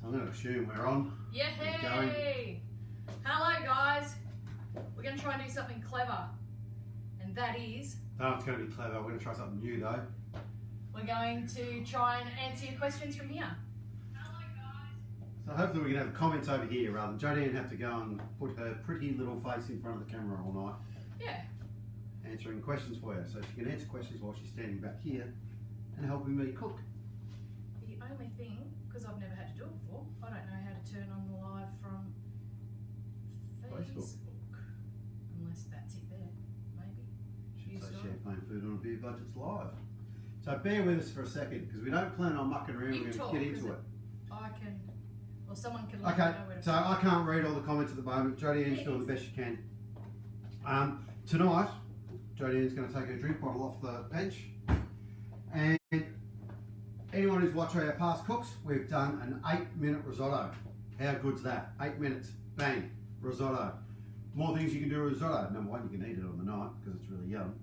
I'm going to assume we're on. Yay! Hello guys. We're going to try and do something clever. And that is... Oh, it's going to be clever. We're going to try something new though. We're going to try and answer your questions from here. Hello guys. So hopefully we can have comments over here rather than Jodie and have to go and put her pretty little face in front of the camera all night. Yeah. Answering questions for you. So she can answer questions while she's standing back here and helping me cook. The only thing, because I've never had to do it before, I don't know how to turn on the live from Facebook. Unless that's it there, maybe. Should say champagne food on a beer budget's live. So bear with us for a second because we don't plan on mucking around. We're going to get into it. I can, or someone can let me know where to so I can't read all the comments at the moment. Jodie Ann's doing the best she can. Tonight, Jodie Ann's going to take her drink bottle off the bench. And anyone who's watched our past cooks, we've done an 8-minute risotto. How good's that? 8 minutes, bang, risotto. More things you can do with risotto. Number one, you can eat it on the night because it's really yum.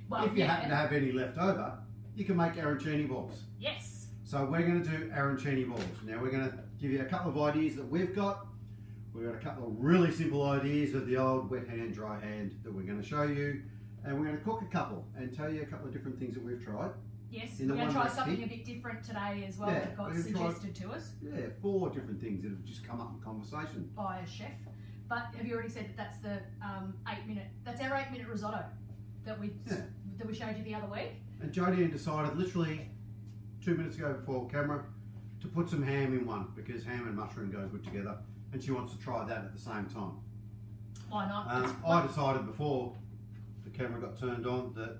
Well, if you happen to have any left over, you can make arancini balls. Yes. So we're going to do arancini balls. Now we're going to give you a couple of ideas that we've got. We've got a couple of really simple ideas of the old wet hand, dry hand that we're going to show you. And we're going to cook a couple and tell you a couple of different things that we've tried. Yes, we're going to try something a bit different today as well that got suggested to us. Yeah, 4 different things that have just come up in conversation. By a chef. But have you already said that that's the 8-minute, that's our 8-minute risotto that we showed you the other week? And Jodie Ann decided literally 2 minutes ago before camera to put some ham in one because ham and mushroom go good together and she wants to try that at the same time. Why not? I decided before the camera got turned on that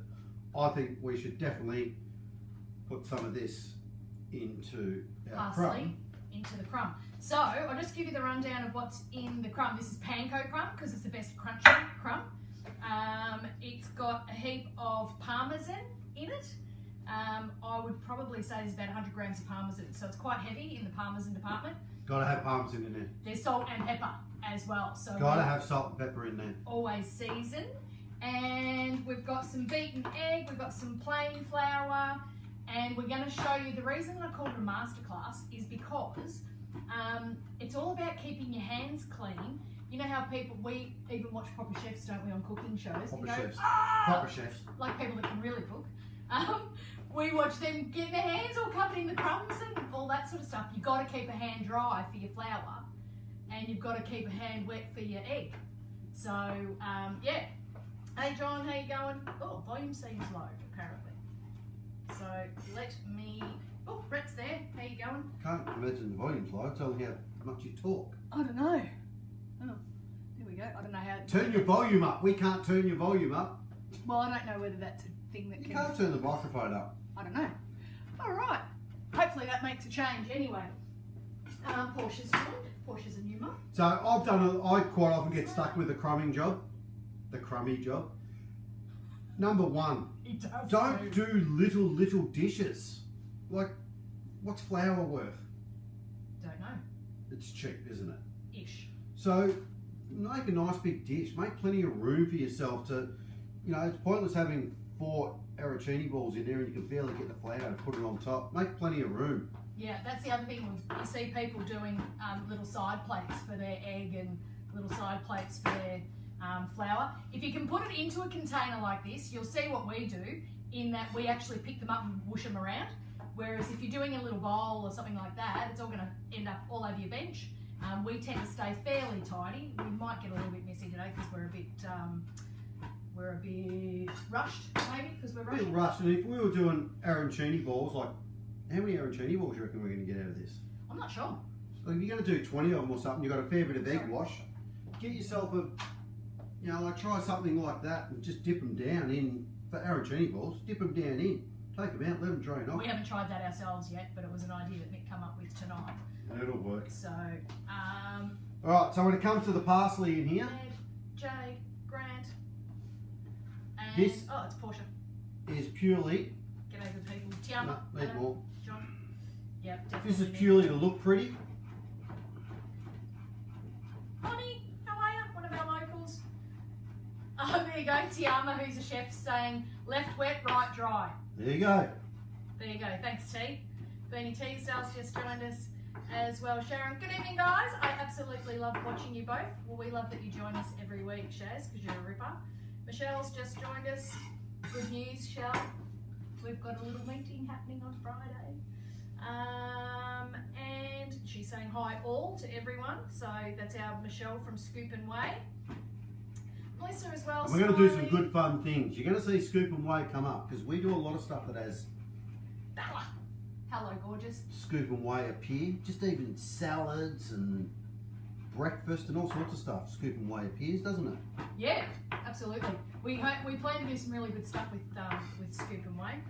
I think we should definitely put some of this into our crumb. Into the crumb. So I'll just give you the rundown of what's in the crumb. This is panko crumb because it's the best crunchy crumb. It's got a heap of parmesan in it. I would probably say there's about 100 grams of parmesan, so it's quite heavy in the parmesan department. Got to have parmesan in there. There's salt and pepper as well. So got to have salt and pepper in there. Always season. And we've got some beaten egg, we've got some plain flour, and we're going to show you, the reason I called it a masterclass is because it's all about keeping your hands clean. You know how people, we even watch proper chefs, don't we, on cooking shows? Proper chefs. Proper chefs. Like people that can really cook. We watch them getting their hands all covered in the crumbs and all that sort of stuff. You've got to keep a hand dry for your flour and you've got to keep a hand wet for your egg. So, yeah. Hey John, how you going? Oh, volume seems low, apparently. So let me, oh, Brett's there, how you going? Can't imagine the volume's low, tell me how much you talk. I don't know. Oh, there we go, I don't know how. Turn your volume up, we can't turn your volume up. Well, I don't know whether that's a thing that you can't turn the microphone up. I don't know. All right, hopefully that makes a change anyway. Portia's good, Portia's a new mum. So I quite often get stuck with the crumbing job. The crummy job. Number one, don't do little dishes. Like, what's flour worth? Don't know. It's cheap, isn't it? Ish. So make a nice big dish. Make plenty of room for yourself to, you know, it's pointless having 4 arancini balls in there and you can barely get the flour to put it on top. Make plenty of room. Yeah, that's the other thing. You see people doing little side plates for their egg and little side plates for their flour. If you can put it into a container like this, you'll see what we do in that we actually pick them up and whoosh them around. Whereas if you're doing a little bowl or something like that, it's all going to end up all over your bench. We tend to stay fairly tidy. We might get a little bit messy today because we're a bit rushed, maybe because we're rushing. A bit rushed. And if we were doing arancini balls, like how many arancini balls do you reckon we're going to get out of this? I'm not sure. So if you're going to do 20 of them or something, you've got a fair bit of egg wash. Get yourself a, you know, like try something like that and just dip them down in, for arancini balls, dip them down in, take them out, let them drain off. We haven't tried that ourselves yet, but it was an idea that Mick came up with tonight. And it'll work. So, alright, so when it comes to the parsley in here, Ed, Jay, Grant, and, this oh, it's Portia. Is purely, G'day good people. Tiama, need more. John. Yep, definitely. This is purely to look pretty. Bonnie, how are you? One of our locals. Oh, there you go. Tiama, who's a chef, saying left wet, right dry. There you go. There you go. Thanks, T. Bernie Teasdale's just joined us. as well, Sharon. Good evening, guys. I absolutely love watching you both. Well, we love that you join us every week, Shaz, because you're a ripper. Michelle's just joined us. Good news, Shell. We've got a little meeting happening on Friday. And she's saying hi all to everyone. So that's our Michelle from Scoop and Weigh. Melissa as well. And we're going to do some good fun things. You're going to see Scoop and Weigh come up because we do a lot of stuff that has Bella. Hello, gorgeous. Scoop and Weigh appear. Just even salads and breakfast and all sorts of stuff. Scoop and Weigh appears, doesn't it? Yeah, absolutely. We plan to do some really good stuff with Scoop and Weigh.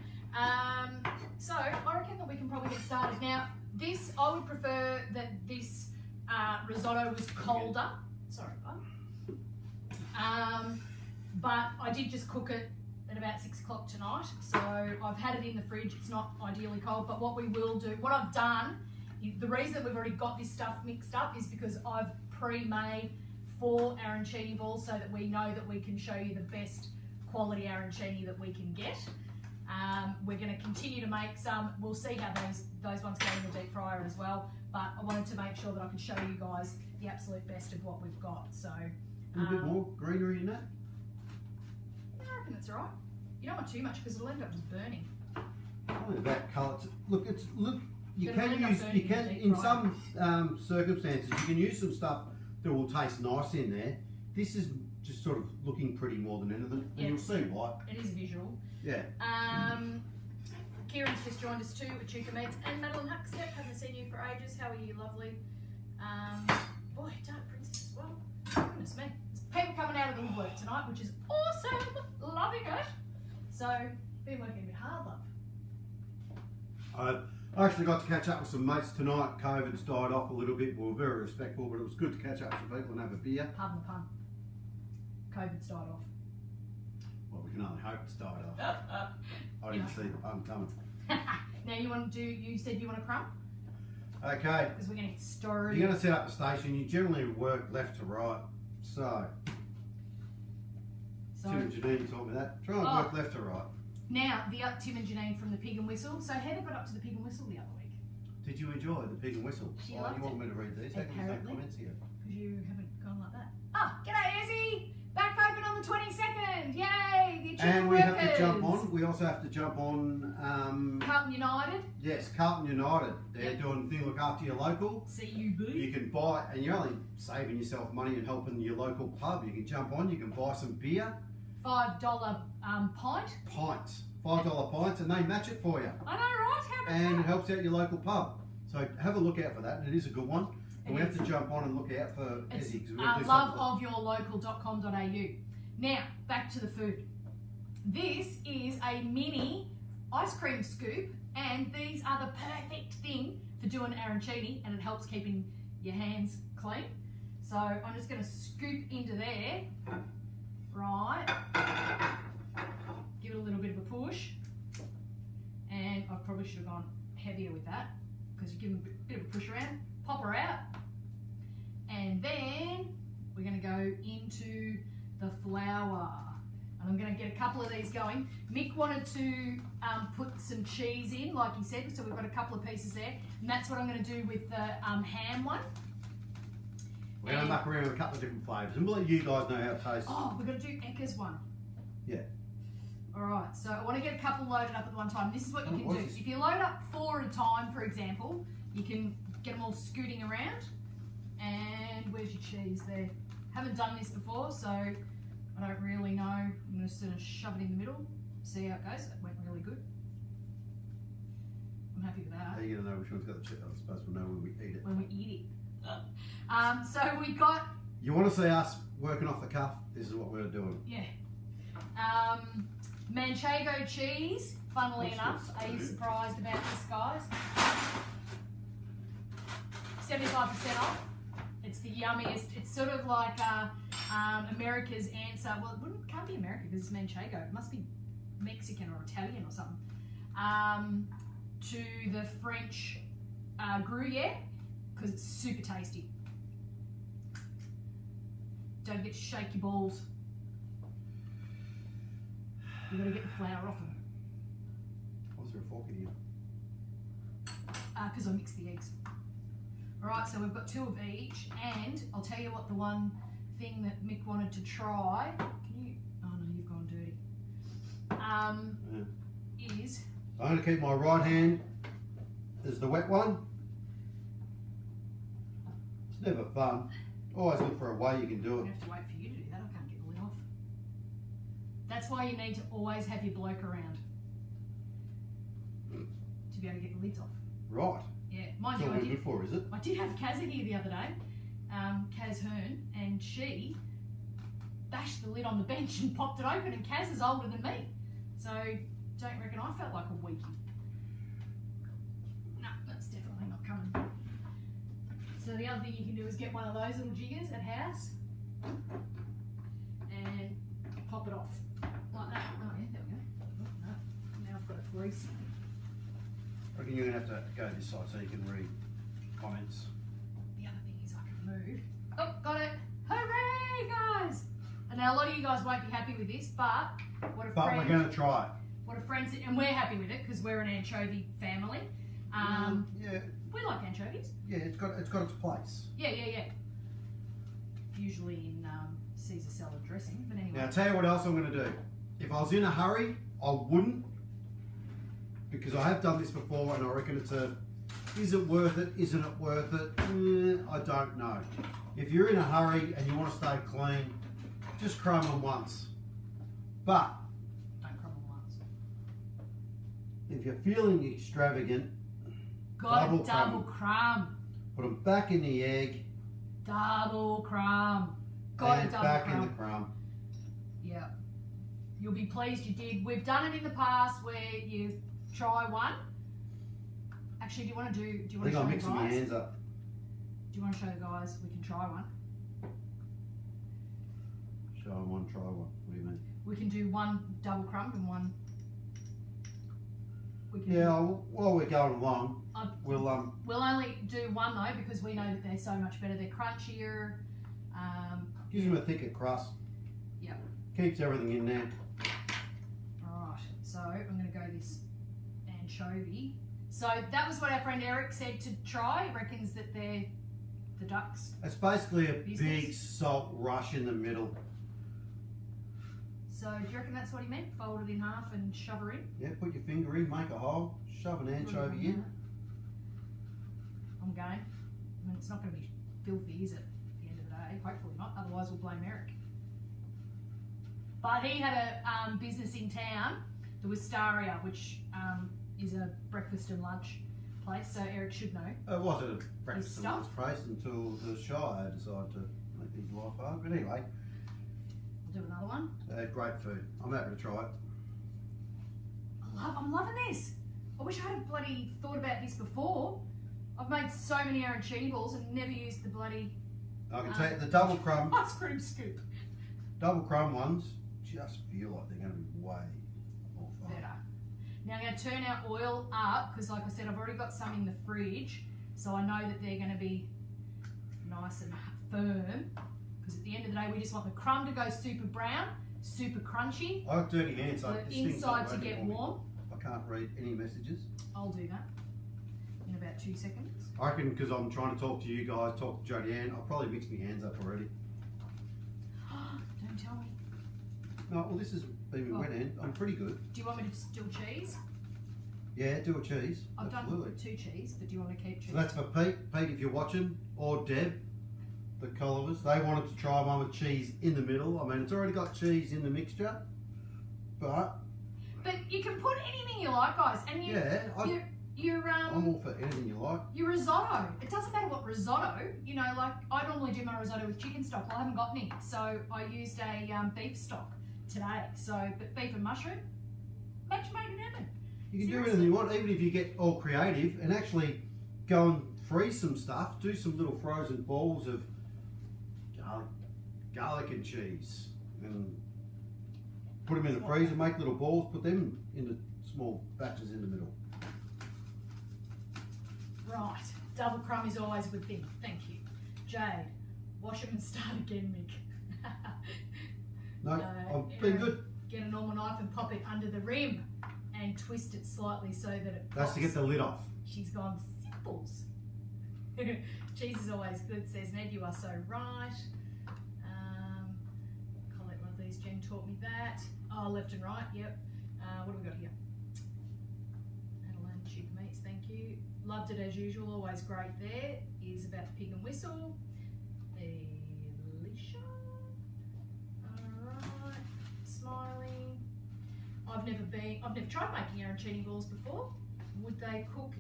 So I reckon that we can probably get started. Now, this, I would prefer that this risotto was colder. Sorry, bud. But I did just cook it at about 6 o'clock tonight. So I've had it in the fridge. It's not ideally cold, but what we will do, what I've done, the reason that we've already got this stuff mixed up is because I've pre-made 4 arancini balls so that we know that we can show you the best quality arancini that we can get. We're going to continue to make some. We'll see how those ones go in the deep fryer as well. But I wanted to make sure that I could show you guys the absolute best of what we've got. So a little bit more greenery in that. Yeah, I reckon that's all right. You don't want too much because it'll end up just burning. Only that colour. Look, you It'll end up can burning in deep some circumstances you can use some stuff that will taste nice in there. This is just sort of looking pretty more than anything, and you'll see why. It is visual. Yeah. Kieran's just joined us too with Chuka Meats, and Madeline Huckstep. Haven't seen you for ages. How are you? Lovely. Boy, Dark Princess as well. Goodness me. There's people coming out of the woodwork tonight, which is awesome. Loving it. So, been working a bit hard, love. I actually got to catch up with some mates tonight. COVID's died off a little bit. We were very respectful, but it was good to catch up with some people and have a beer. Pardon the pun. COVID's died off. Well, we can only hope it's died off. I didn't see the pun coming. Now you said you want a crumb? Okay. Because we're going to get started. You're going to set up a station. You generally work left to right. So Tim and Janine taught me that. Try and work left to right. Now, Tim and Janine from the Pig and Whistle. So Heather got up to the Pig and Whistle the other week. Did you enjoy the Pig and Whistle? She loved you want me to read these? How come there's no comments here? Because you haven't gone like that. Ah, g'day Izzy! Back open on the 22nd! Yay! The and we have to jump on. We also have to jump on Carlton United. Yes, Carlton United. They're doing the thing, look after your local. CUB. You can buy, and you're only saving yourself money and helping your local pub. You can jump on, you can buy some beer. $5 pint. Pints. $5 pints, and they match it for you. I know, right? How about and that? it helps out your local pub. So have a look out for that, and it is a good one. And we have to jump on and look out for Ezzy. Loveofyourlocal.com.au. Now, back to the food. This is a mini ice cream scoop, and these are the perfect thing for doing arancini, and it helps keeping your hands clean. So I'm just going to scoop into there. Right. Give it a little bit of a push. And I probably should have gone heavier with that because you give them a bit of a push around. Pop her out. And then we're going to go into the flour. And I'm going to get a couple of these going. Mick wanted to put some cheese in, like he said, so we've got a couple of pieces there. And that's what I'm going to do with the ham one. We're going to muck around with a couple of different flavours, and we'll let you guys know how it tastes. Oh, we're going to do Eka's one. Yeah. Alright, so I want to get a couple loaded up at one time. This is what you can do. If you load up 4 at a time, for example, you can get them all scooting around. And where's your cheese there? Haven't done this before, so I don't really know. I'm going to sort of shove it in the middle, see how it goes. That went really good. I'm happy with that. How are you going to know which one's got the chip? I suppose we'll know when we eat it. When we eat it. So we got... You want to see us working off the cuff? This is what we're doing. Yeah. Manchego cheese, funnily enough. Are you surprised about this, guys? 75% off. It's the yummiest. It's sort of like America's answer. Well, it can't be America because it's Manchego. It must be Mexican or Italian or something. To the French Gruyere because it's super tasty. Don't get to shake your balls. You've got to get the flour off them. Why is there a fork in here? Because I mixed the eggs. All right, so we've got 2 of each, and I'll tell you what the one thing that Mick wanted to try. Can you? Oh no, you've gone dirty. Is I'm going to keep my right hand as the wet one. It's never fun. Always look for a way you can do I it. have to wait for you to do that. I can't get the lid off. That's why you need to always have your bloke around to be able to get the lids off. Right. Yeah, mind That's you, all we're good for, is it? I did have Kazza here the other day, Kaz Hearn, and she bashed the lid on the bench and popped it open, and Kaz is older than me. So don't reckon I felt like a weakie. No, that's definitely not coming. So the other thing you can do is get one of those little jiggers at house and pop it off like that. Oh yeah, there we go. Oh, no. Now I've got it greasy. I reckon you're going to have to go this side so you can read comments. The other thing is I can move. Oh, got it. Hooray, guys! And now a lot of you guys won't be happy with this, but what a But friend, we're going to try it. what a friend said, and we're happy with it because we're an anchovy family. Yeah, We like anchovies. yeah, it's got its place. Yeah. Usually in Caesar salad dressing, but anyway. Now, I'll tell you what else I'm going to do. If I was in a hurry, I wouldn't, because I have done this before and I reckon it's is it worth it, isn't it worth it? I don't know. If you're in a hurry and you want to stay clean, just crumb them once. But Don't crumble once. if you're feeling extravagant, Got Double a double crumb. put them back in the egg Double crumb. Got a and double back crumb. in the crumb. Yeah. You'll be pleased you did. We've done it in the past where you try one. Actually, do you want to I show think I'm the mixing my guys? hands up. Do you want to show the guys we can try one? Show them one, try one. What do you mean? We can do one double crumb and one. We can Yeah, while we're going along, we'll We'll only do one though because we know that they're so much better. They're crunchier. gives them a thicker crust. Yep. Keeps everything in there. Alright, so I'm going to go this anchovy. So that was what our friend Eric said to try. He reckons that they're the ducks. It's basically a Business. big salt rush in the middle. So do you reckon that's what he meant? Fold it in half and shove her in? Yeah, put your finger in, make a hole, shove an anchovy in. I'm going. I mean, it's not going to be filthy, is it? At the end of the day, hopefully not. Otherwise, we'll blame Eric. But he had a business in town, the Wistaria, which is a breakfast and lunch place. So Eric should know. It wasn't a breakfast and stuff. lunch place until the Shire decided to make his life hard. But anyway, We'll do another one. great food. I'm happy to try it. I'm loving this. I wish I had bloody thought about this before. I've made so many arancini balls and never used the bloody I can tell you the double crumb ice cream scoop. ones just feel like they're going to be way more fun. Better. Now I'm going to turn our oil up because, like I said, I've already got some in the fridge, so I know that they're going to be nice and firm. Because at the end of the day, we just want the crumb to go super brown, super crunchy. I got dirty hands, so The this thing's not inside to working get for me. warm. I can't read any messages. I'll do that in about 2 seconds. I reckon because I'm trying to talk to you guys, talk to Jodie Ann, I'll probably mix my hands up already. Don't tell me. No, well this has been my wet end. I'm pretty good. Do you want me to still cheese? Yeah, do a cheese. I've Absolutely. done 2 cheese, but do you want to keep cheese? So that's for Pete. Pete, if you're watching, or Deb, the Collivers, they wanted to try one with cheese in the middle. I mean, it's already got cheese in the mixture, but you can put anything you like, guys. And I'm all for anything you like. your risotto. It doesn't matter what risotto. You know, like I normally do my risotto with chicken stock. Well, I haven't got any, so I used a beef stock today. So, but beef and mushroom, match made in heaven. You can Seriously. do anything you want, even if you get all creative and actually go and freeze some stuff. Do some little frozen balls of garlic and cheese, and put them in the freezer. Make little balls. Put them in the small batches in the middle. Right, double crumb is always a good thing. Thank you, Jade. Wash them and start again, Mick. No, I've been good. Get a normal knife and pop it under the rim and twist it slightly so that it pops. That's to get the lid off. She's gone simples. Cheese is always good, says Ned. You are so right. Collect one of these. Jen taught me that. Oh, left and right. Yep. What have we got here? Adeline chicken meats. Thank you. Loved it as usual. Always great. There is about the pig and whistle. Alicia. All right. Smiling. I've never tried making arancini balls before. Would they cook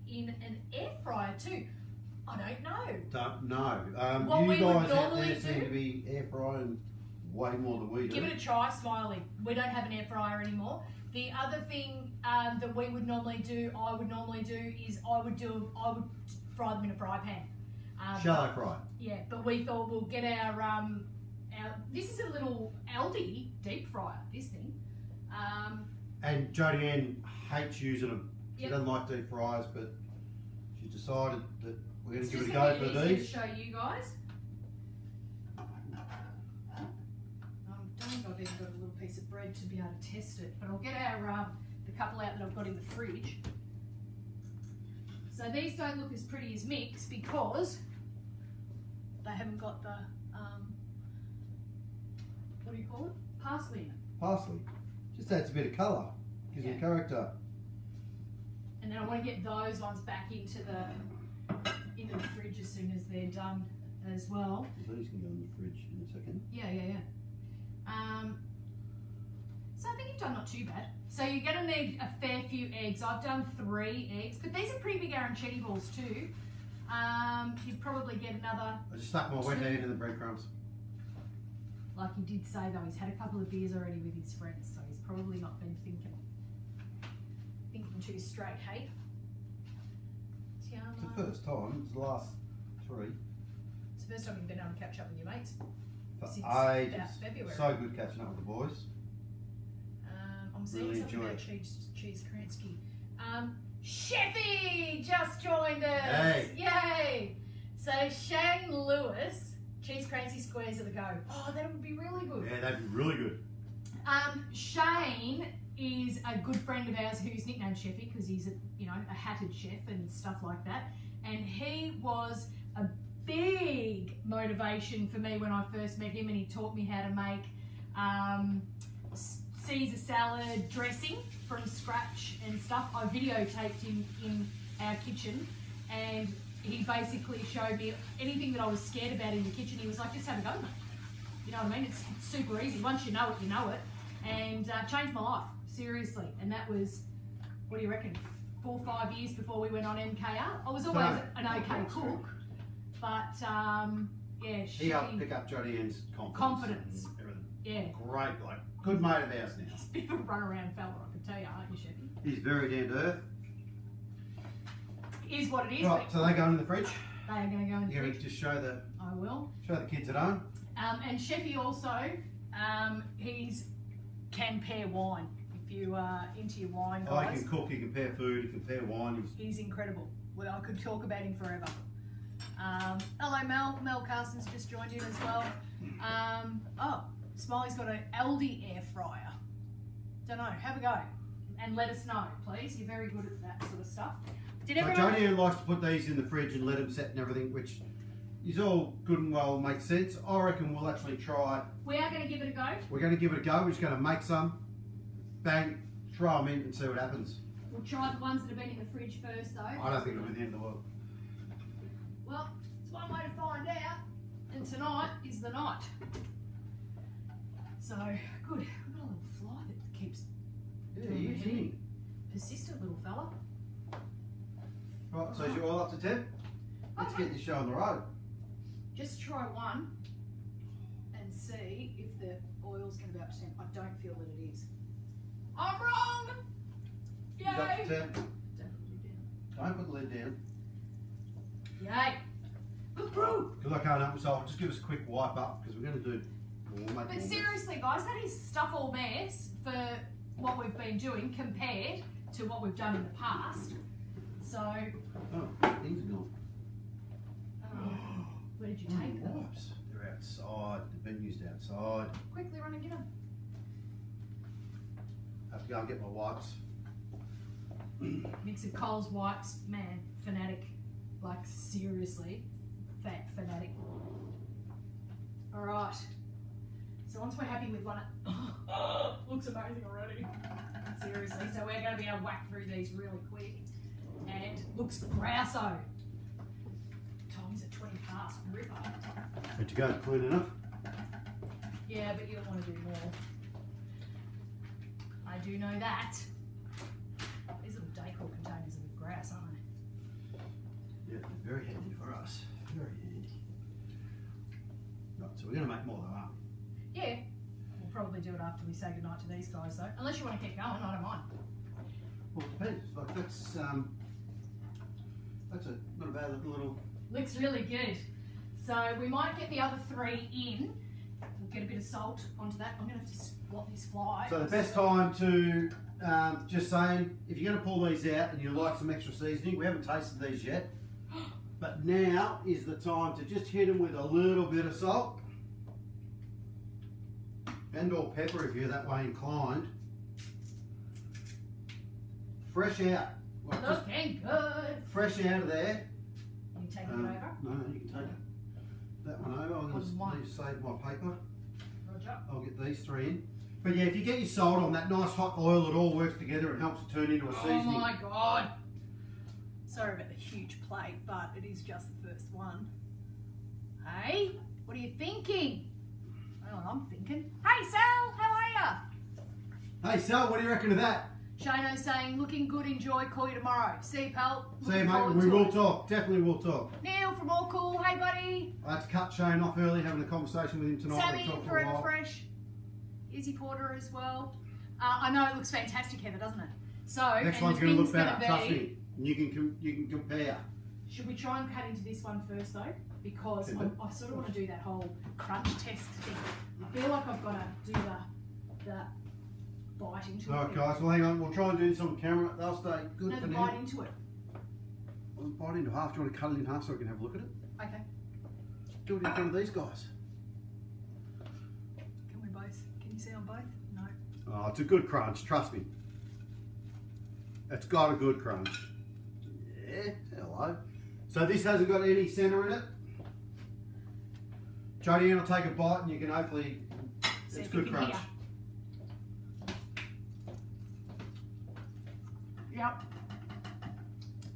in an air fryer too? I don't know. Don't know. What we You would guys out normally there seem do- to be air frying way more than we do. Give it a try, Smiley. We don't have an air fryer anymore. The other thing that we would normally do, I would fry them in a fry pan. Shallow fry. Yeah, but we thought we'll get our this is a little Aldi deep fryer. This thing. And Jodie Ann hates using them. She Yep. doesn't like deep fryers, but she decided that we're going It's to give just it a gonna go be for easier these. to show you guys. I don't think I've even got a little piece of bread to be able to test it, but I'll get our the couple out that I've got in the fridge. So these don't look as pretty as mix because they haven't got the what do you call it? Parsley in it. Parsley. Just adds a bit of colour. Gives Yeah. them character. And then I want to get those ones back into the fridge as soon as they're done as well. These can go in the fridge in a second. Yeah. So I think you've done not too bad. So you're going to need a fair few eggs. I've done 3 eggs, but these are pretty big arancini balls too. You'd probably get another, I just stuck my wet hand in the breadcrumbs. like he did say though, he's had a couple of beers already with his friends, so he's probably not been thinking too straight, hey? It's the first time. It's the last 3. It's the first time you've been able to catch up with your mates. For Since ages. about February. So good catching up with the boys. I'm seeing Really something enjoy about it. cheese Kransky. Sheffy just joined us. Hey. Yay! So Shane Lewis, cheese Kransky squares are the go. Oh, that would be really good. Yeah, that'd be really good. Shane is a good friend of ours who's nicknamed Sheffy because he's a hatted chef and stuff like that. And he was a big motivation for me when I first met him, and he taught me how to make Caesar salad dressing from scratch and stuff. I videotaped him in our kitchen, and he basically showed me anything that I was scared about in the kitchen. He was like, just have a go, mate. You know what I mean? It's super easy. Once you know it, you know it. And changed my life, seriously. And that was, what do you reckon, 4 or 5 years before we went on MKR. I was always an okay cook, but yeah, He helped pick up Jodie Ann's confidence. And everything. Yeah. Great, like, good mate of ours now. He's a bit of a run-around fella, I can tell you, aren't you, Sheffy? He's very down to earth. Is what it is. Right, so they go in the fridge. They are going to go in the You're going fridge. to just show the I will. kids at home. And Sheffy also, can pair wine. If you are into your wine, Oh, he guys. can cook, he can pair food, he can pair wine. He's incredible. Well, I could talk about him forever. Hello, Mel. Mel Carson's just joined in as well. Oh, Smiley's got an Aldi air fryer. Don't know. Have a go and let us know, please. You're very good at that sort of stuff. Did So everyone? Jodie Ann likes to put these in the fridge and let them set and everything, which is all good and well, makes sense. I reckon we'll actually try. We are going to give it a go. We're going to give it a go. We're just going to make some, bang, throw them in and see what happens. We'll try the ones that have been in the fridge first, though. I don't think it'll be the end of the world. Well, it's one way to find out, and tonight is the night. So, good. We've got a little fly that keeps Yeah, doing he's the heavy. in. Persistent little fella. Right, so is you all up to 10? Let's Okay. get this show on the road. Just try one and see if the oil's going to be up to 10. I don't feel that it is. I'm wrong! He's up to Yay! 10. Don't put it down. Don't put the lid down. Yay! Look through! Because I can't help myself. Just give us a quick wipe up because we're going to do. We'll make But more seriously, guys, that is stuff all mess for what we've been doing compared to what we've done in the past. So, Oh, things are gone. where did you take them? Wipes. They're outside. They've been used outside. Quickly run and get them. Have to go and get my wipes. Mix of Coles wipes, man, fanatic. Like seriously, fanatic. All right. So once we're happy with one, looks amazing already. Seriously. So we're going to be able to whack through these really quick, and looks grouse-o. Time's at 20 past. Ripper. Good to go. Clean enough. Yeah, but you don't want to do more. I do know that. These little decor containers are with grass, aren't they? Yeah, they're very handy for us. Very handy. Right, so we're going to make more though, aren't we? Yeah. We'll probably do it after we say goodnight to these guys though. Unless you want to keep going, I don't mind. Well, it depends. Like that's a not a bad little. Looks really good. So we might get the other 3 in. We'll get a bit of salt onto that. I'm going to have to swap this fly. So the best time to, just saying, if you're going to pull these out and you like some extra seasoning, we haven't tasted these yet, but now is the time to just hit them with a little bit of salt and or pepper if you're that way inclined. Fresh out. Like just Looking good. fresh out of there. You taking it over? No, you can take it. That one over. I'm going to save my paper. Roger. I'll get these 3 in. But yeah, if you get your salt on that nice hot oil, it all works together and helps it turn into a seasoning. Oh my god. Sorry about the huge plate, but it is just the first one. Hey, what are you thinking? Well, I'm thinking. Hey Sal, how are ya? Hey Sal, what do you reckon of that? Shano's saying, looking good, enjoy, call you tomorrow. See you, pal. See you, Looking mate. forward We to will it. talk. Definitely will talk. Neil from All Cool, hey buddy. I had to cut Shane off early, having a conversation with him tonight. Sammy, We talked for a Forever while. Fresh. Izzy Porter as well. I know it looks fantastic, Heather, doesn't it? So, Next and one's the going to look thing's better. gonna Trust be- me. And you can compare. Should we try and cut into this one first though? Because Can do. I sort of want to do that whole crunch test thing. I feel like I've got to do the bite into it. Alright guys, well hang on. We'll try and do this on camera. They'll stay good No, for the now. bite into it. Well, bite into half. Do you want to cut it in half so we can have a look at it? Okay. Do it in front of these guys. Can we both? Can you see on both? No. Oh, it's a good crunch. Trust me. It's got a good crunch. Yeah, hello. So this hasn't got any centre in it. Jodie, I'll take a bite and you can hopefully, See it's if you good can crunch. hear. Yep.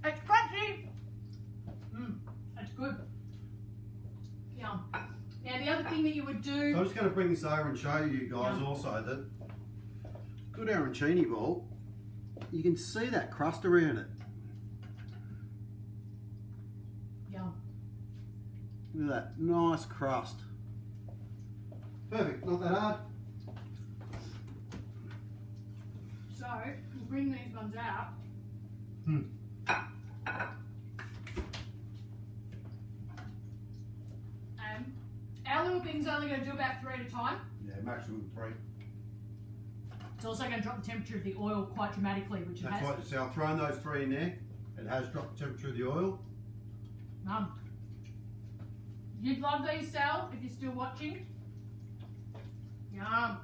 It's crunchy. It's good. Yum. Now the other thing that you would do. So I'm just going to bring this over and show you guys Yeah. also that good arancini ball, you can see that crust around it. Yum. Look at that, nice crust. Perfect, not that hard. So we'll bring these ones out. And our little thing's only going to do about 3 at a time. Yeah, maximum 3. It's also going to drop the temperature of the oil quite dramatically, which it That's has. right, you see, I've thrown those 3 in there. It has dropped the temperature of the oil. You'd love these, Sal, if you're still watching. Yum.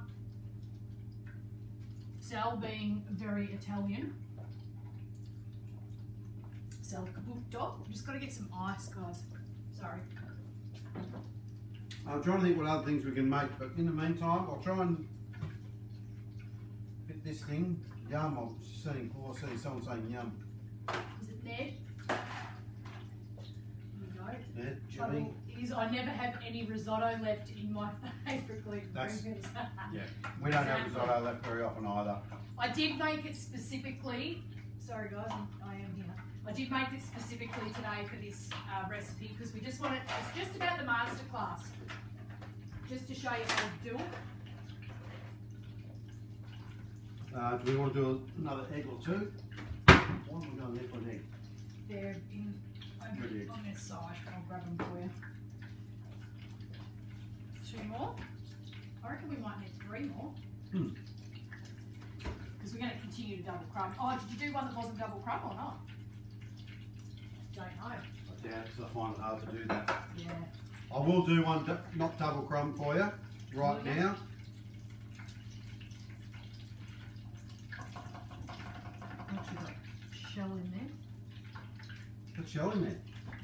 Sal being very Italian. Sal Caputo. Just got to get some ice, guys. Sorry. I'm trying to think what other things we can make, but in the meantime, I'll try and fit this thing. Yum, I'm seeing someone saying yum. Is it Ned? There you go. Ned, Trouble Jimmy. is I never have any risotto left in my favourite gluten That's- foods. Yeah, we don't have Exactly. risotto left very often either. I did make it specifically. Sorry guys, I am here. I did make it specifically today for this recipe because we just want it. It's just about the masterclass, just to show you how to do it. Do we want to do another egg or two? Why am I going there for an egg? They're Good eggs. on this side. I'll grab them for you. 2 more. I reckon we might need 3 more. Because we're going to continue to double crumb. Oh, did you do one that wasn't double crumb or not? Don't know. I doubt it, 'cause I find it hard to do that. Yeah. I will do one not double crumb for you right Yeah. now. What you got? Shell in there. Put shell in there.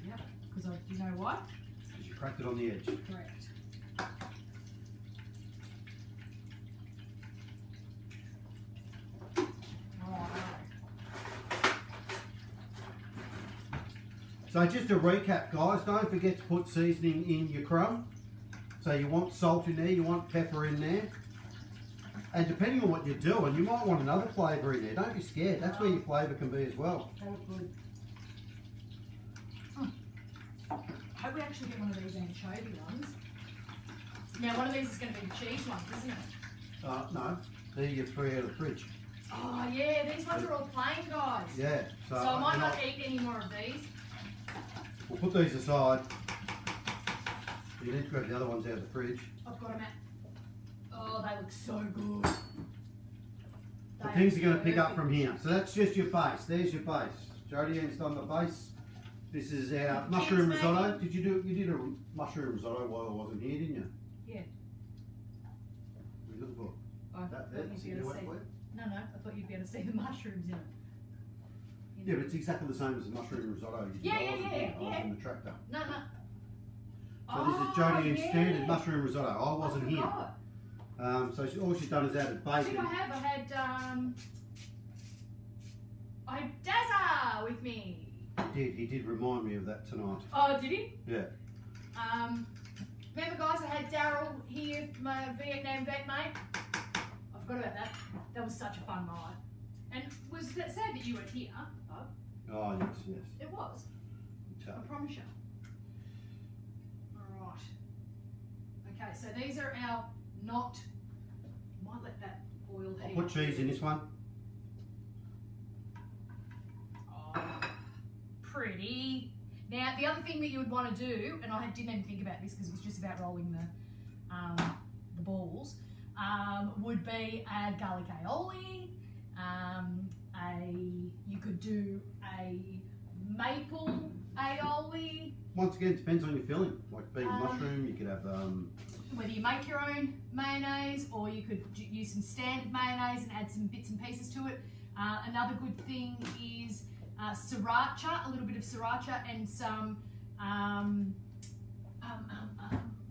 Yeah, because do you know why? Because you cracked it on the edge. Correct. So just to recap, guys, don't forget to put seasoning in your crumb. So you want salt in there, you want pepper in there. And depending on what you're doing, you might want another flavour in there. Don't be scared. That's where your flavour can be as well. They look good. I hope we actually get one of these anchovy ones. Now, one of these is going to be the cheese ones, isn't it? No, they're your 3 out of the fridge. Oh, yeah, these ones are all plain, guys. Yeah. So I might not eat any more of these. We'll put these aside. You need to grab the other ones out of the fridge. I've got them out. Oh, they look so good. The things are going to pick up from here. So that's just your base. There's your base. Jodie Ann's done the base. This is our mushroom risotto. Did you did a mushroom risotto while I wasn't here, didn't you? Yeah. What are you looking for? I That thought there? you'd See be able the to see. wet? No, I thought you'd be able to see the mushrooms in it. Yeah, but it's exactly the same as the mushroom risotto. You did Yeah, while I wasn't here. I was yeah. in the tractor. No. So this is Jodie Ann's standard mushroom risotto. I wasn't here. So all she's done is added I bacon. think I had Dazza with me. He did remind me of that tonight. Oh, did he? Yeah. Remember, guys, I had Daryl here, my Vietnam vet mate. I forgot about that. That was such a fun night. And was that sad that you weren't here? Oh, Oh yes. it was. I promise you. All right. Okay, so these are our not. Might let that oil heat. I'll put cheese in this one. Oh, pretty. Now, the other thing that you would want to do, and I didn't even think about this because it was just about rolling the balls, would be a garlic aioli. You could do a maple aioli. Once again, it depends on your filling. Like being mushroom, you could have. Whether you make your own mayonnaise or you could use some standard mayonnaise and add some bits and pieces to it. Another good thing is sriracha, a little bit of sriracha and some,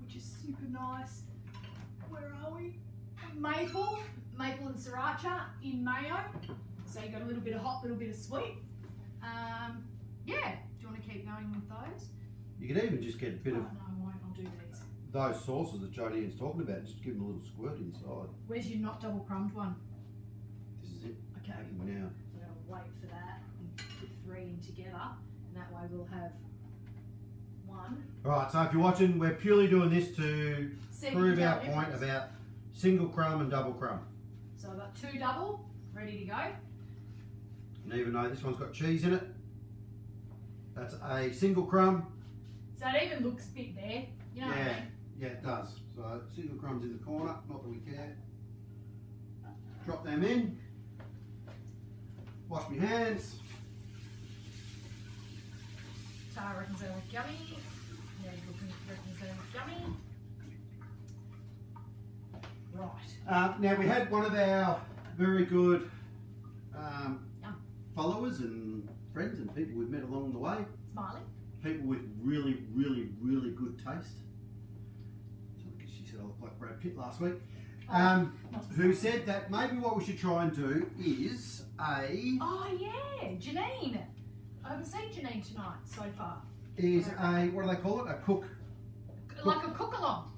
which is super nice. Where are we? Maple and sriracha in mayo. So you got a little bit of hot, little bit of sweet. Yeah. Do you want to keep going with those? You could even just get a bit of no, I won't. I'll do these. those sauces that Jodie Ann's talking about. Just give them a little squirt inside. Where's your not double crumbed one? This is it. Okay. Now. We're going to wait for that and put 3 in together, and that way we'll have 1. Alright, so if you're watching, we're purely doing this to See, prove you our tell the point difference. about single crumb and double crumb. So I've got 2 double ready to go. And even though this one's got cheese in it, that's a single crumb. So it even looks big there. You know what I mean? Yeah, it does. So single crumbs in the corner, not that we care. Drop them in. Wash my hands. Tara reckons they look yummy. Ned reckons they look yummy. Right. Now we had one of our very good followers and friends and people we've met along the way. Smiling. People with really, really, really good taste. So because she said I looked like Brad Pitt last week. Who said that maybe what we should try and do is Oh yeah, Janine. I haven't seen Janine tonight so far. What do they call it? A cook. Like a cook along.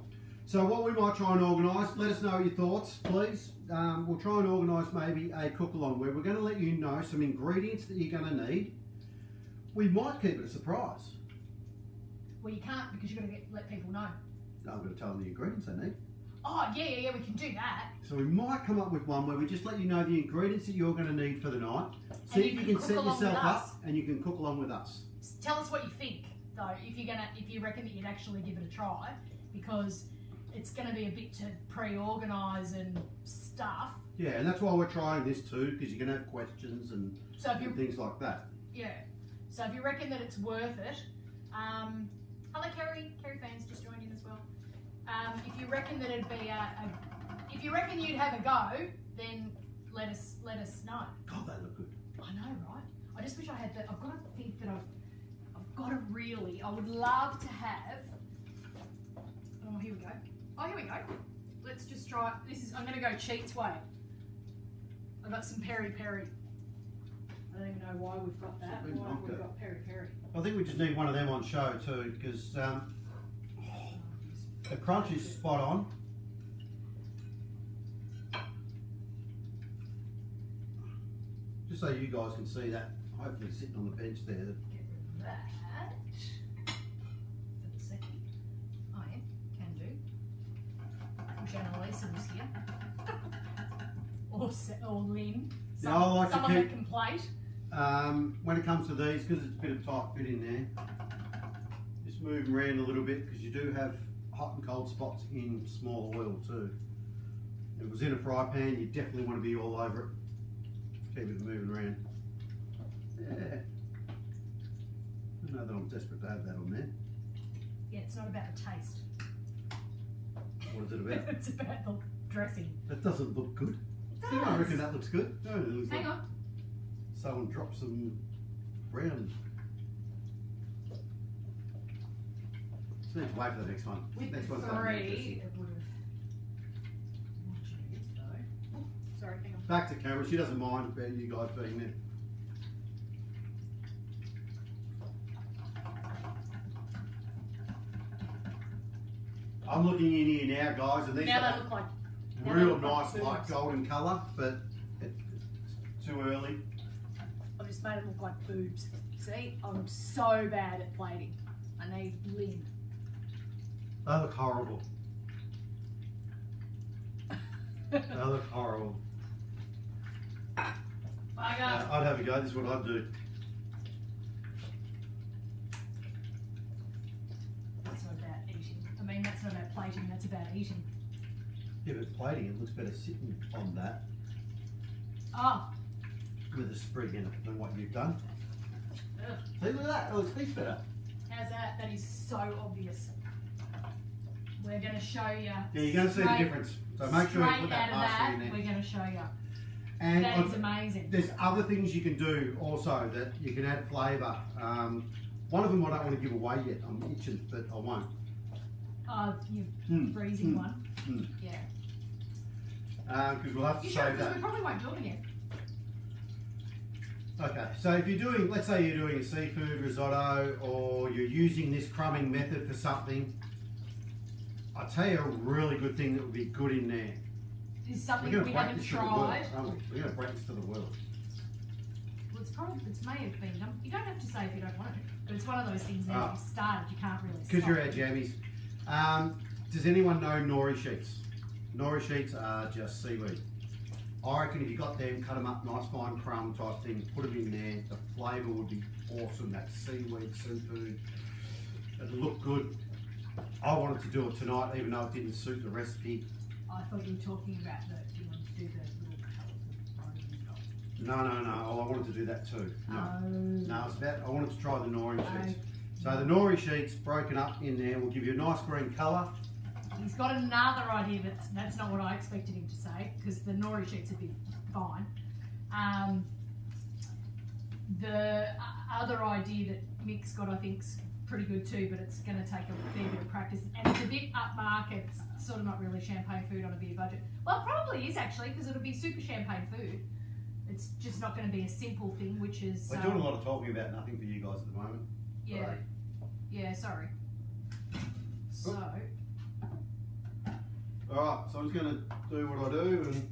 So what we might try and organise, let us know your thoughts, please. We'll try and organise maybe a cook-along where we're going to let you know some ingredients that you're going to need. We might keep it a surprise. Well, you can't because you've got to let people know. No, I'm going to tell them the ingredients they need. Oh, yeah, we can do that. So we might come up with one where we just let you know the ingredients that you're going to need for the night. See if you can set yourself up and you can cook along with us. Tell us what you think, though, if you reckon that you'd actually give it a try, because it's going to be a bit to pre-organise and stuff. Yeah, and that's why we're trying this too, because you're going to have questions and things like that. Yeah. So if you reckon that it's worth it, hello Kerry fans just joined in as well. If you reckon that it'd be if you reckon you'd have a go, then let us know. God, they look good. I know, right? I just wish I had that. I've got to think that I've got to really, I would love to have, oh, here we go. Oh, here we go. Let's just try, I'm gonna go Cheats way. I've got some peri peri. I don't even know why we've got that. Why have we got peri peri? I think we just need one of them on show too, because the crunch is spot on. Just so you guys can see that, hopefully sitting on the bench there. Get rid of that for the second. Oh yeah, can do. Wish Annalisa was here. Or Lynn. Yeah, I like to someone keep- that can plate. When it comes to these, because it's a bit of tight fit in there, just move them around a little bit, because you do have hot and cold spots in small oil too. If it was in a fry pan, you definitely want to be all over it. Keep it moving around. Yeah. I know that I'm desperate to have that on there. Yeah, it's not about the taste. What is it about? It's about the dressing. That doesn't look good. It You don't does. reckon that looks good? No, it looks Hang like on. someone dropped some brown. Just need to wait for the next one. With Next the one's gonna be three, interesting. it would have. Oh, sorry, hang on. Back to camera. She doesn't mind about you guys being there. I'm looking in here now, guys, and these Now are they look like. now they real look like nice light boobs. golden colour, but it's too early. I've just made it look like boobs. See, I'm so bad at plating. I need Lynn. They look horrible. They look horrible. Bugger. I'd have a go. This is what I'd do. That's not about eating. I mean, that's not about plating, that's about eating. Yeah, but plating, it looks better sitting on that Oh, with a sprig in it than what you've done. ugh. See, look at that. It looks heaps better. How's that? That is so obvious. We're going to show you. Yeah, you're going to see the difference. So make sure you Straight put that out of parsley in that, there. we're going to show you. And That is amazing. there's other things you can do also that you can add flavour. One of them I don't want to give away yet. I'm itching, but I won't. Oh, you Mm, freezing mm, one. mm. Yeah. Because we'll have to You sure? save Because that. we probably won't do it again. Okay, so if you're doing, let's say you're doing a seafood risotto or you're using this crumbing method for something, I'll tell you a really good thing that would be good in there. Is something We're going we to break haven't this to the world, tried. aren't we? We're going to break this to the world. Well, it's may have been done. You don't have to say if you don't want it, but it's one of those things now. Ah. You've started, you can't really. Because stop. you're our jammies. Does anyone know nori sheets? Nori sheets are just seaweed. I reckon if you got them, cut them up nice fine crumb type thing, put them in there, the flavour would be awesome. That seaweed, seafood, it'd look good. I wanted to do it tonight, even though it didn't suit the recipe. I thought you were talking about the. You wanted to do the little colours of No. Oh, I wanted to do that too. No. Oh. No, it's about, I wanted to try the nori sheets. Okay. So the nori sheets broken up in there will give you a nice green colour. He's got another idea, but that's not what I expected him to say, because the nori sheets would be fine. The other idea that Mick's got, I think, is pretty good too, but it's going to take a fair bit of practice, and it's a bit upmarket. It's sort of not really champagne food on a beer budget. Well, it probably is actually, because it'll be super champagne food. It's just not going to be a simple thing, which is. We're doing a lot of talking about nothing for you guys at the moment. Yeah. Sorry. Yeah, sorry. So. Alright, so I'm just going to do what I do and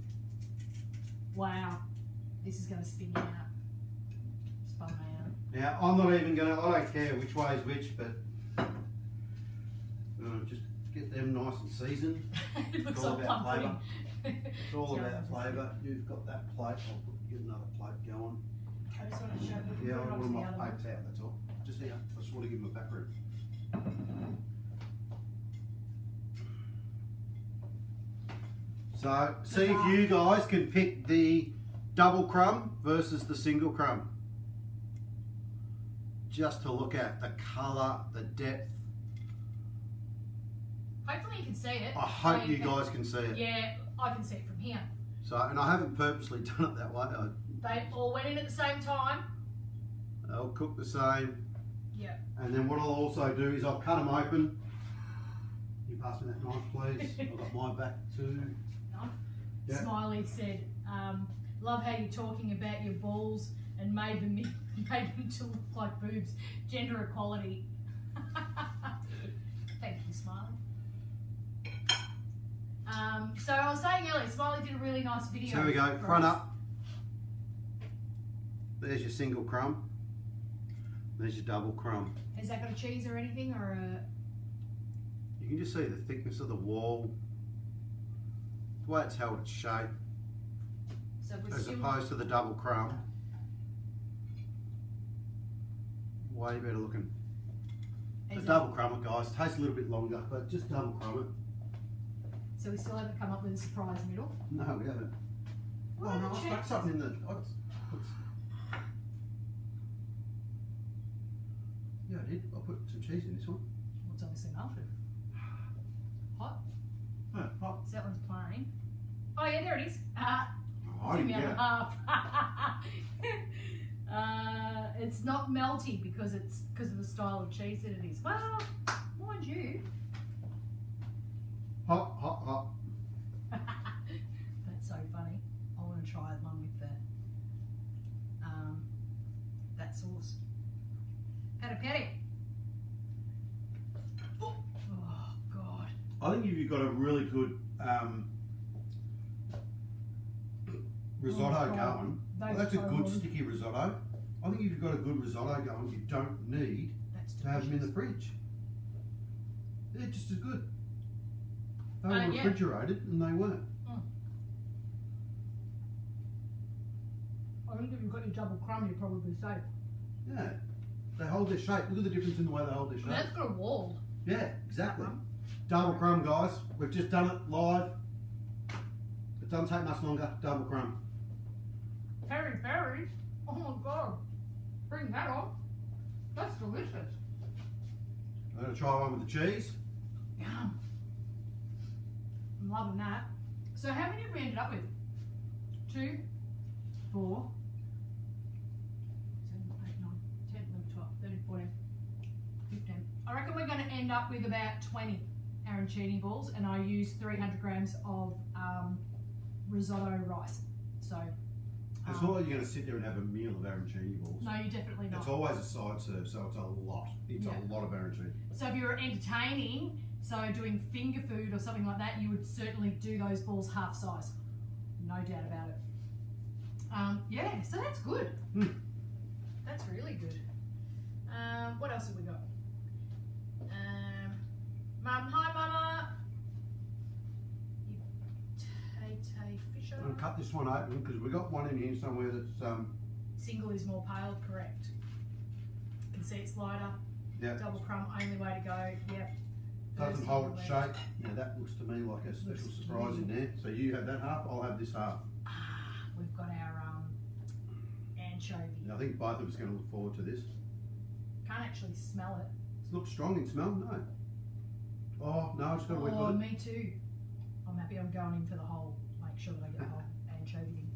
Wow, this is going to spin me out. Spun me out. now I'm not even going to, I don't care which way is which, but just get them nice and seasoned. It looks It's all like about plum flavour. pudding. It's all Yeah. about flavour. You've got that plate, I'll get another plate going. I just want to show you. Yeah, I put it want onto my the other one. plates out, that's all. Just here, I just want to give them a back room. So, see if you guys can pick the double crumb versus the single crumb. Just to look at the colour, the depth. Hopefully you can see it. I hope So you can- guys can see it. Yeah, I can see it from here. So, and I haven't purposely done it that way. They all went in at the same time. They'll cook the same. Yeah. And then what I'll also do is I'll cut them open. Can you pass me that knife, please? I've got mine back too. Knife. Yeah. Smiley said, love how you're talking about your balls and made them to look like boobs. Gender equality. Thank you, Smiley. So I was saying earlier, Smiley did a really nice video. So here we go, for front us. up. There's your single crumb. There's your double crumb. Has that got a cheese or anything, or a? You can just see the thickness of the wall, the way it's held its shape, So we're as still opposed to the double crumb. Way better looking. The double crumb it, guys, tastes a little bit longer, but just double crumb it. So we still haven't come up with a surprise middle. No, we haven't. Well, Oh no, I check stuck something in the. Yeah, I did. I put some cheese in this one. Well, it's obviously not. Hot. Oh, hot. So that one's plain. Oh yeah, there it is. Oh, I Took didn't me get out it. of half. It's not melty because of the style of cheese that it is. Well, mind you. Hot, hot, hot. That's so funny. I want to try one with that sauce. Patty patty. Oh God. I think if you've got a really good risotto Oh, God. going, well, Those that's a good are- sticky risotto. I think if you've got a good risotto going, you don't need That's to have them in the delicious. fridge. They're just as good. They were Yeah. refrigerated and they weren't. I think if you've got your double crumb, you're probably safe. Yeah. They hold their shape. Look at the difference in the way they hold their shape. That's got a wall. Yeah, exactly. Crumb. Double crumb, guys. We've just done it live. It doesn't take much longer. Double crumb. Peri peri. Oh my God. Bring that on. That's delicious. I'm going to try one with the cheese. Yum. I'm loving that. So how many have we ended up with? 2, 4, 7, 8, 9, 10, 11, 12, 13, 14, 15. I reckon we're going to end up with about 20 arancini balls, and I use 300 grams of risotto rice. So It's not like you're going to sit there and have a meal of arancini balls. no, you're definitely not. It's always a side serve, so it's a lot. It's Yeah. a lot of arancini. So if you're entertaining, so doing finger food or something like that, you would certainly do those balls half size. No doubt about it. Yeah, so that's good. That's really good. What else have we got? Mum, hi Mama. Tay Fisher. I'm going to cut this one open because we've got one in here somewhere that's Single is more pale, correct. You can see it's lighter. yeah, Double crumb, only way to go. Yep. doesn't First hold its single leg. shape. Yeah, that looks to me like a special Looks surprise in there. So you have that half, I'll have this half. We've got our anchovy. Yeah, I think both of us are going to look forward to this. Can't actually smell it. It looks strong in smell, no. Oh, no, it's got to wet Oh, good. me too. I'm happy I'm going in for the whole. Make sure that I get the whole anchovy in.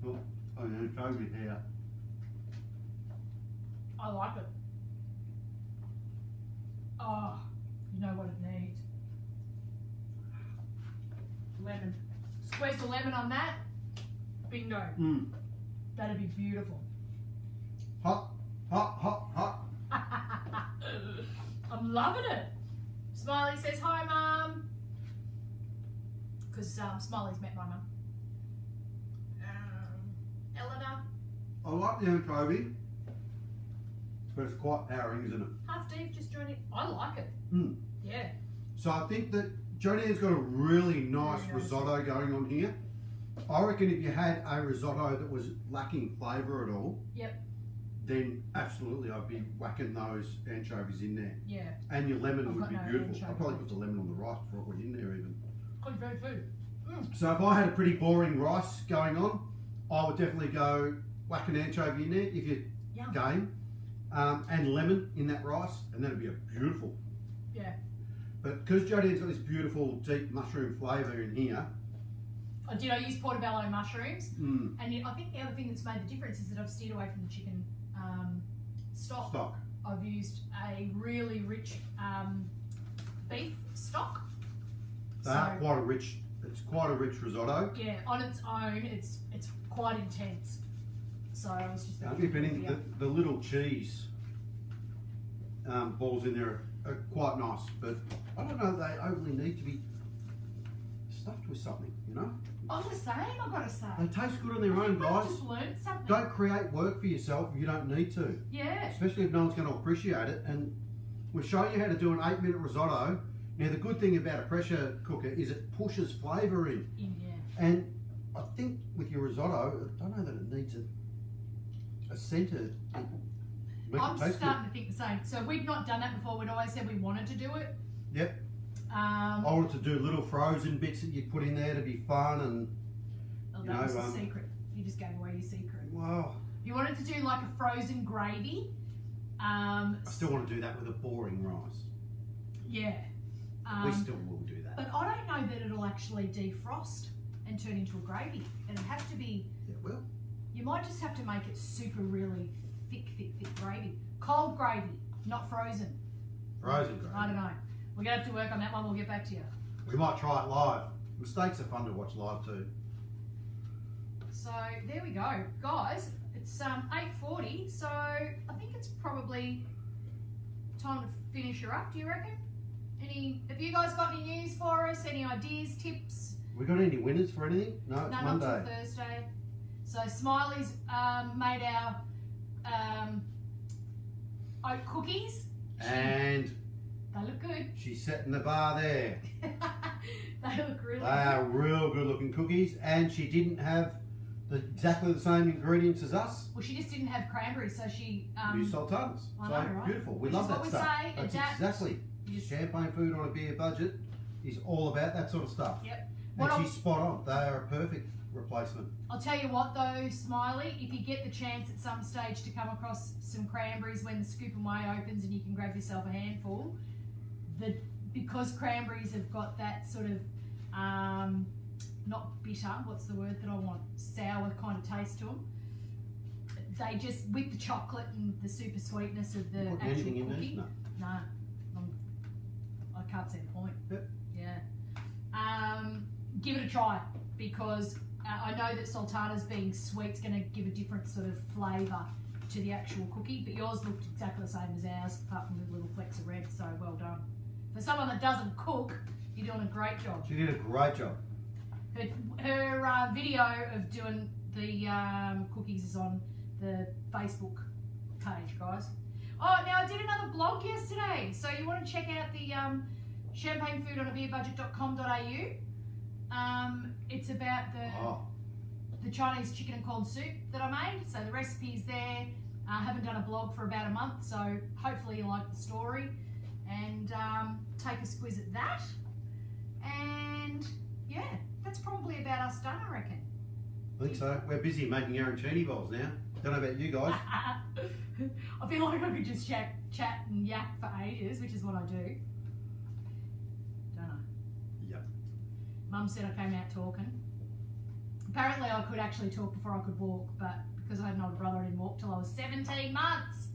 Oh, I'm going to show you here. I like it. Oh, you know what it needs. Lemon. Squeeze the lemon on that. Bingo. That'd be beautiful. Hot, hot, hot, hot. I'm loving it. Smiley says hi, Mum. Because Smiley's met my mum. Eleanor. I like the anchovy, but it's quite powering, isn't it? Hi, Steve. Just joining. I like it. Yeah. So I think that Jodianne's got a really nice Very nice. risotto going on here. I reckon if you had a risotto that was lacking flavour at all, Yep. then absolutely I'd be whacking those anchovies in there. Yeah. And your lemon I've would got be no beautiful. anchovy. I'd probably put the lemon on the rice before it went in there even. Good food too. So if I had a pretty boring rice going on, I would definitely go whack an anchovy in there if you're Yum. game. And lemon in that rice, and that'd be a beautiful. Yeah. But because Jodianne's got this beautiful deep mushroom flavour in here, did I use portobello mushrooms? Mm. And I think the other thing that's made the difference is that I've steered away from the chicken stock. I've used a really rich beef stock. Quite a rich. It's quite a rich risotto. Yeah, on its own, it's quite intense. So I was just. If anything, the little cheese balls in there are quite nice, but I don't know if they overly need to be stuffed with something. You know. I'm the same. I've got to say. They taste good on their own, I've guys. just learned something. Don't create work for yourself if you don't need to. Yeah. Especially if no one's going to appreciate it. And we're showing you how to do an 8-minute risotto. Now the good thing about a pressure cooker is it pushes flavour in. Yeah. And I think with your risotto, I don't know that it needs a centre. I'm starting to think the same. So we'd not done that before. We'd always said we wanted to do it. Yep. I wanted to do little frozen bits that you put in there to be fun and. Oh, that was the secret. You just gave away your secret. Wow. You wanted to do like a frozen gravy. I still want to do that with a boring rice. Yeah. We still will do that. But I don't know that it'll actually defrost and turn into a gravy. It'll have to be. Yeah, it will. You might just have to make it super really thick gravy. Cold gravy, not frozen. Frozen gravy. I don't know. We're going to have to work on that one. We'll get back to you. We might try it live. Mistakes are fun to watch live too. So there we go. Guys, it's 8:40, so I think it's probably time to finish her up, do you reckon? Have you guys got any news for us? Any ideas, tips? We got any winners for anything? No, it's No, Monday. not till Thursday. So Smiley's made our oat cookies. And They look good. she's setting the bar there. They look really They good. are real good looking cookies, and she didn't have exactly the same ingredients as us. Well, she just didn't have cranberries, so she New sultanas. I So know, right? beautiful. We Which love is that what we stuff. say, That's adapt. exactly. Champagne food on a beer budget is all about that sort of stuff. Yep. And she's spot on. They are a perfect replacement. I'll tell you what though, Smiley, if you get the chance at some stage to come across some cranberries when the Scoop and Way opens and you can grab yourself a handful, because cranberries have got that sort of not bitter, what's the word that I want? Sour kind of taste to them. They just, with the chocolate and the super sweetness of the You put actual anything in cookie. there? No. No, I can't see the point. Yep. Yeah. Give it a try because I know that sultanas being sweet's going to give a different sort of flavour to the actual cookie, but yours looked exactly the same as ours, apart from the little flecks of red. So well done. For someone that doesn't cook, you're doing a great job. She did a great job. Her video of doing the cookies is on the Facebook page, guys. Oh, now I did another blog yesterday, so you want to check out the champagnefoodonabierBudget.com.au. It's about the Chinese chicken and corn soup that I made. So the recipe is there. I haven't done a blog for about a month, so hopefully you like the story and take a squiz at that. And yeah, that's probably about us done, I reckon. I think so. We're busy making arancini balls now. Don't know about you guys. I feel like I could just chat and yak for ages, which is what I do. Don't I? Yep. Mum said I came out talking. Apparently I could actually talk before I could walk, but because I had an older brother, I didn't walk till I was 17 months.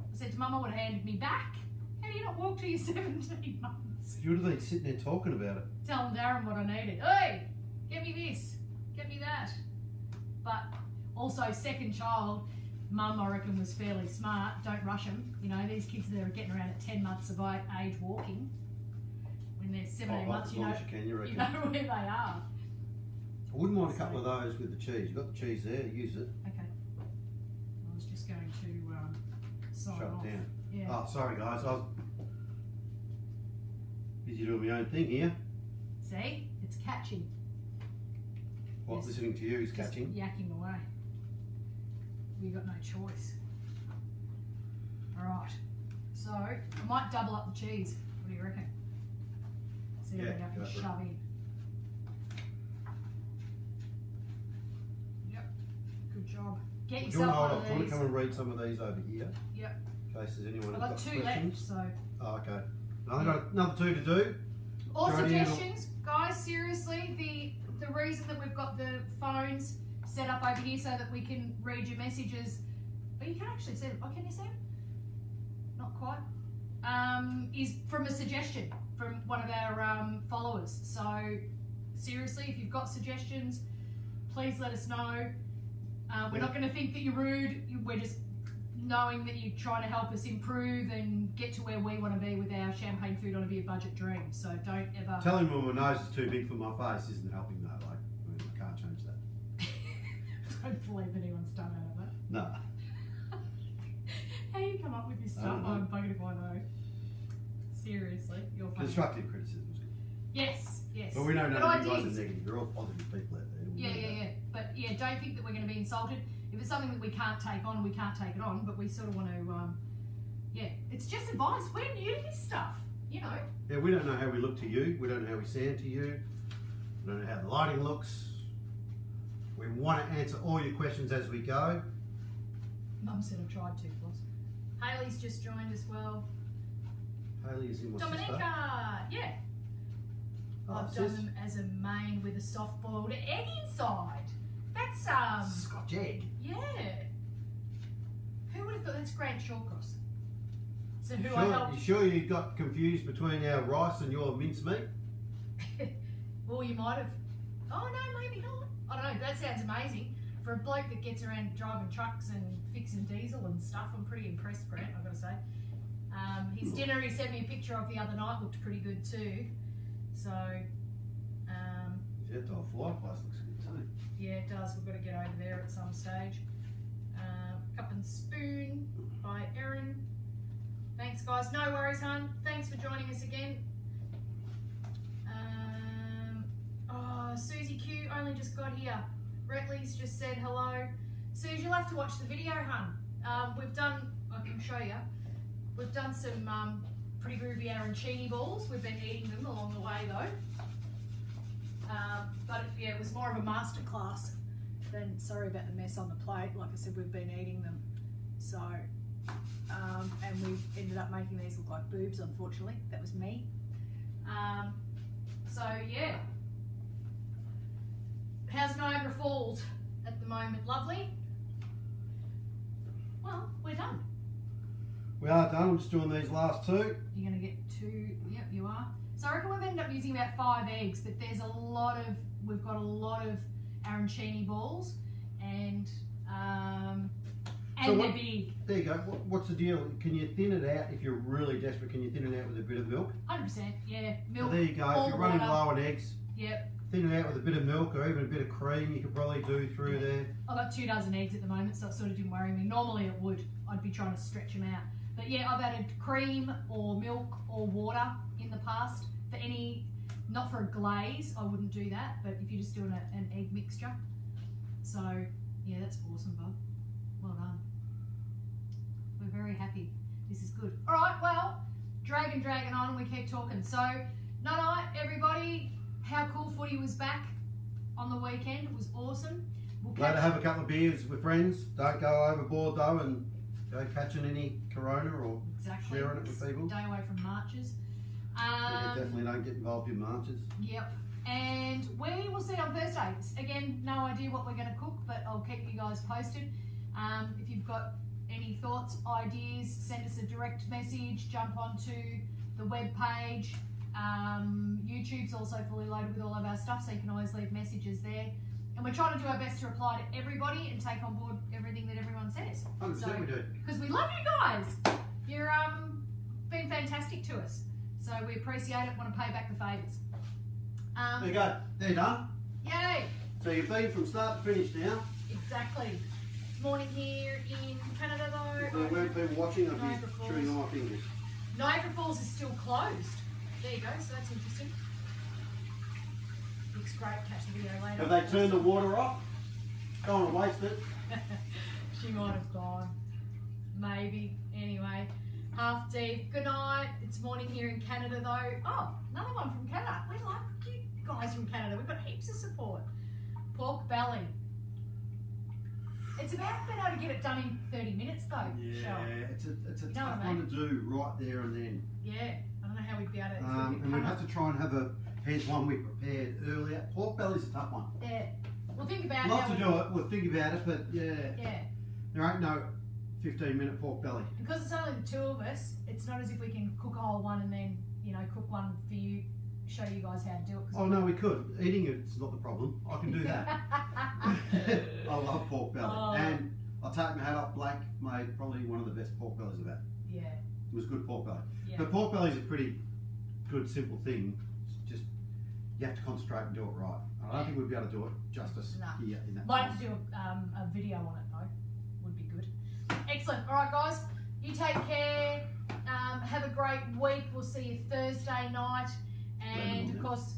I said to Mum I would have handed me back. How do you not walk till you're 17 months? You would have been sitting there talking about it. Telling Darren what I needed. Hey, get me this, get me that. But also, second child, Mum, I reckon, was fairly smart. Don't rush them. You know, these kids that are getting around at 10 months of age walking. When they're 17 months, as long as you can, you reckon. you know where they are. I wouldn't mind a couple of those with the cheese. You've got the cheese there, use it. Okay. I was just going to sign Shut off. it down. Yeah. Oh, sorry guys. I was busy doing my own thing here. See? It's catching. What, Yes. listening to you is Just catching? yakking away. We got no choice. Alright. So, I might double up the cheese. What do you reckon? See what Yeah, I can go for it. shove in. Yep. Good job. Get Do you yourself want one to of these. come and read some of these over here? Yep. In case there's anyone I've who's got got two questions. left, so. Oh, okay. I've got another two to do. All Throw it in. suggestions, guys, seriously, the reason that we've got the phones set up over here so that we can read your messages. But you can actually see them. Oh, can you see them? Not quite. Is from a suggestion from one of our followers. So seriously, if you've got suggestions, please let us know. We're not going to think that you're rude. We're just knowing that you're trying to help us improve and get to where we want to be with our champagne food on a beer budget dream. So don't ever... Telling me my nose is too big for my face isn't helping though. Like, I mean, I can't change that. Don't believe anyone's done out of that. No. How you come up with this stuff? I'm buggered if I know. Seriously, you're funny. Constructive criticism is good. Yes, yes. But we don't know But you guys ideas. are negative. You're all positive people out there. We know that. Yeah. But yeah, don't think that we're going to be insulted. If it's something that we can't take on, we can't take it on. But we sort of want to, yeah, it's just advice. We're new to this stuff, you know. Yeah, we don't know how we look to you. We don't know how we sound to you. We don't know how the lighting looks. We want to answer all your questions as we go. Mum said I tried to, Floss. Hayley's just joined as well. Haley is in my sister. Dominica, yeah. Oh, I've sis. done them as a main with a soft boiled egg inside. That's Scotch egg. yeah. Who would have thought that's Grant Shawcross? So who I Sure, helped. you sure you got confused between our rice and your mincemeat? Well, you might have. Oh no, maybe not. I don't know. That sounds amazing for a bloke that gets around driving trucks and fixing diesel and stuff. I'm pretty impressed, Grant. I've got to say. His dinner he sent me a picture of the other night looked pretty good too. So, Yeah, the fireplace looks good too. yeah, it does. We've got to get over there at some stage. Cup and Spoon by Erin. Thanks, guys. No worries, hon. Thanks for joining us again. Oh, Susie Q only just got here. Retley's just said hello. Suze, you'll have to watch the video, hun. We've done, I can show you, we've done some pretty groovy arancini balls. We've been eating them along the way though. But yeah, it was more of a masterclass than, sorry about the mess on the plate. Like I said, we've been eating them. So, and we ended up making these look like boobs, unfortunately. That was me. So yeah. How's Niagara Falls at the moment? Lovely? Well, we're done. We are done. I'm just doing these last two. You're going to get two, yep, you are. So I reckon we've ended up using about 5 eggs, but there's a lot of, we've got a lot of arancini balls and So they're big. There you go. What's the deal? Can you thin it out if you're really desperate? Can you thin it out with a bit of milk? 100%, yeah. So Milk, there you go. all If you're running water. low on eggs, Yep. thin it out with a bit of milk or even a bit of cream. You could probably do through there. I've got 2 dozen eggs at the moment, so it sort of didn't worry me. Normally it would. I'd be trying to stretch them out. But yeah, I've added cream or milk or water in the past for any, not for a glaze, I wouldn't do that, but if you're just doing an egg mixture. So yeah, that's awesome, bub. Well done. We're very happy. This is good. All right, well, dragging on, we keep talking. So, night, everybody. How cool footy was back on the weekend. It was awesome. We'll Glad to have a couple of beers with friends. Don't go overboard though and go catching any corona or exactly. sharing it with people. Stay away from marches. Yeah, definitely don't get involved in marches. Yep. And we will see on Thursday. Again, no idea what we're going to cook, but I'll keep you guys posted. If you've got any thoughts, ideas, send us a direct message, jump onto the web page. YouTube's also fully loaded with all of our stuff, so you can always leave messages there. And we're trying to do our best to reply to everybody and take on board everything that everyone says. 100% we do. Because we love you guys. You're been fantastic to us. So we appreciate it, want to pay back the favours. There you go. They're done. Yay! So you've been from start to finish now. Exactly. Morning here in Canada though. If there weren't people watching, I'd Niagara be Falls. chewing on my fingers. Niagara Falls is still closed. There you go, so that's interesting. Looks great, catch the video later. Have they turned the water off? Don't want to waste it. She might have gone. Maybe. Anyway. Half deep. Good night. It's morning here in Canada though. Oh, another one from Canada. We love you guys from Canada. We've got heaps of support. Pork belly. It's about being able to get it done in 30 minutes though. Yeah, Shell. it's a You know tough what I mean? one to do right there and then. Yeah. I don't know how we'd be able to. And we'd have to try and have Here's one we prepared earlier. Pork belly's a tough one. Yeah. Well, think about Love how to we- do it. We'll think about it, but yeah, Yeah. there ain't no 15-minute pork belly. Because it's only the two of us, it's not as if we can cook a whole one and then, you know, cook one for you, show you guys how to do it. 'cause Oh no, we could. Eating it's not the problem. I can do that. I love pork belly, Oh. and I'll take my hat off. Blake made probably one of the best pork bellies I've had. Yeah. It was good pork belly. Yeah. But pork belly's a pretty good, simple thing. It's just you have to concentrate and do it right. And I don't think we'd be able to do it justice No. here in that. Might time. have to do a video on it though. Would be good. Excellent. All right, guys. You take care. Have a great week. We'll see you Thursday night, and of course,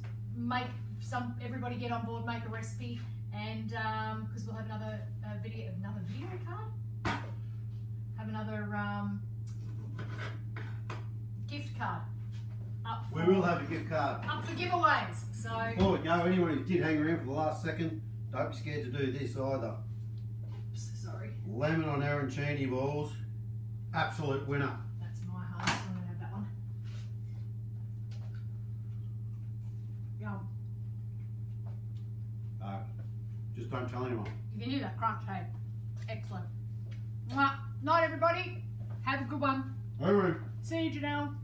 everybody get on board, make a recipe, and because we'll have another video card. Have another gift card up. We will have a gift card. Up for giveaways. So. Before we go, anyone who did hang around for the last second, don't be scared to do this either. Sorry. Lemon on arancini balls, absolute winner. That's my heart. I'm gonna have that one. Yum. Just don't tell anyone. You can hear that crunch, hey? Excellent. Mwah. Night, everybody. Have a good one. All right. See you, Janelle.